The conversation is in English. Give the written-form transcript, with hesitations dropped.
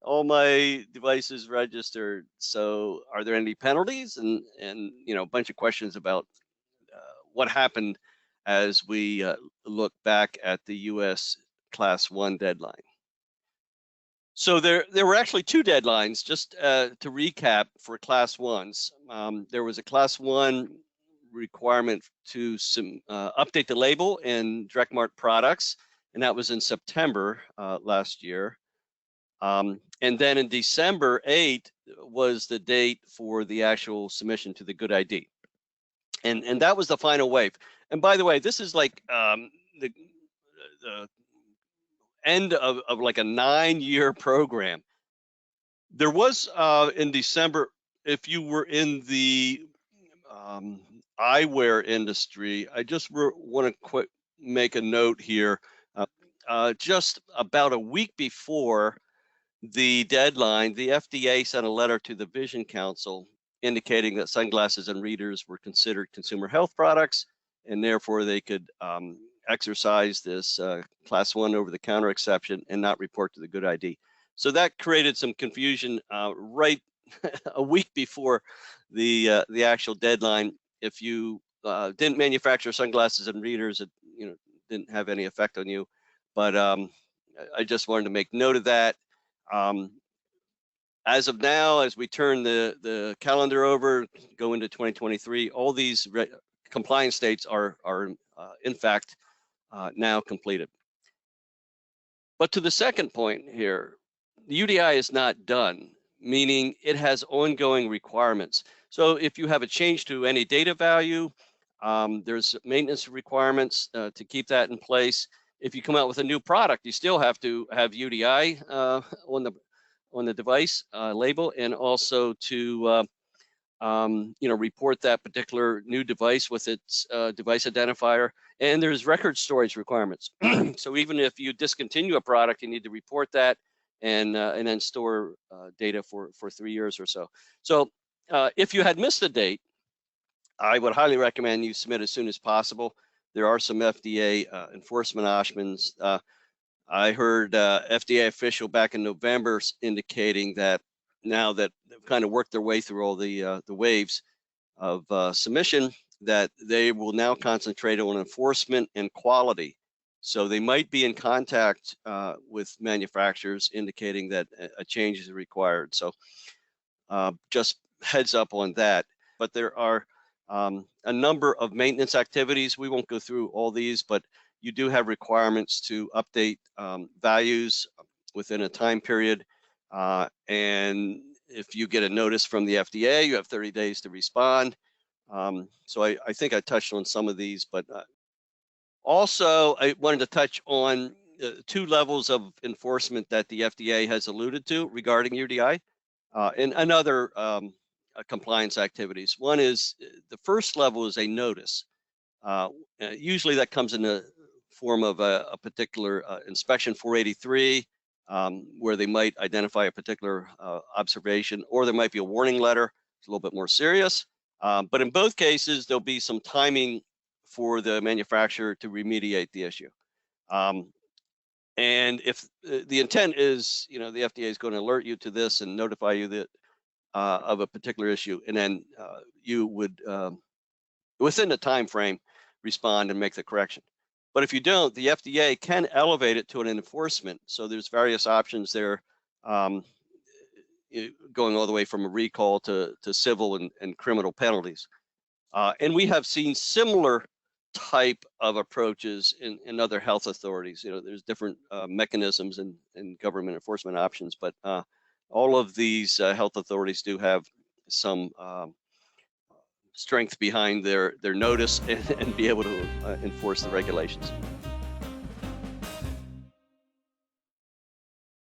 all my devices registered. So are there any penalties? And a bunch of questions about what happened as we look back at the U.S. Class 1 deadline. So there were actually two deadlines, just to recap for Class 1s. There was a Class 1 requirement to update the label in direct mart products, and that was in September last year. And then in December 8 was the date for the actual submission to the Good ID. And that was the final wave. And by the way, this is like the end of like a 9-year program. There was in December, if you were in the eyewear industry, I just want to make a note here. Just about a week before the deadline, the FDA sent a letter to the Vision Council indicating that sunglasses and readers were considered consumer health products, and therefore they could exercise this Class 1 over-the-counter exception and not report to the Good ID. So that created some confusion right a week before the actual deadline. If you didn't manufacture sunglasses and readers, it didn't have any effect on you. But I just wanted to make note of that. As of now, as we turn the calendar over, go into 2023, all these compliance dates are in fact now completed. But to the second point here, the UDI is not done, meaning it has ongoing requirements. So if you have a change to any data value, there's maintenance requirements to keep that in place. If you come out with a new product, you still have to have UDI on the device label, and also to report that particular new device with its device identifier. And there's record storage requirements. So even if you discontinue a product, you need to report that and then store data for 3 years or so. So if you had missed a date, I would highly recommend you submit as soon as possible. There are some FDA enforcement options. I heard FDA official back in November indicating that now that they've kind of worked their way through all the waves of submission, that they will now concentrate on enforcement and quality. So they might be in contact with manufacturers indicating that a change is required. So just heads up on that. But there are a number of maintenance activities. We won't go through all these, but you do have requirements to update values within a time period. And if you get a notice from the FDA, you have 30 days to respond. So I think I touched on some of these, but also I wanted to touch on 2 levels of enforcement that the FDA has alluded to regarding UDI and other compliance activities. One is the first level is a notice. Usually that comes in the form of a particular inspection 483, where they might identify a particular observation, or there might be a warning letter. It's a little bit more serious. But in both cases, there'll be some timing for the manufacturer to remediate the issue. And if the intent is, the FDA is going to alert you to this and notify you that of a particular issue, and then you would, within the time frame, respond and make the correction. But if you don't, the FDA can elevate it to an enforcement. So there's various options there, going all the way from a recall to civil and criminal penalties. And we have seen similar type of approaches in other health authorities. There's different mechanisms and government enforcement options, but all of these health authorities do have some strength behind their notice and be able to enforce the regulations.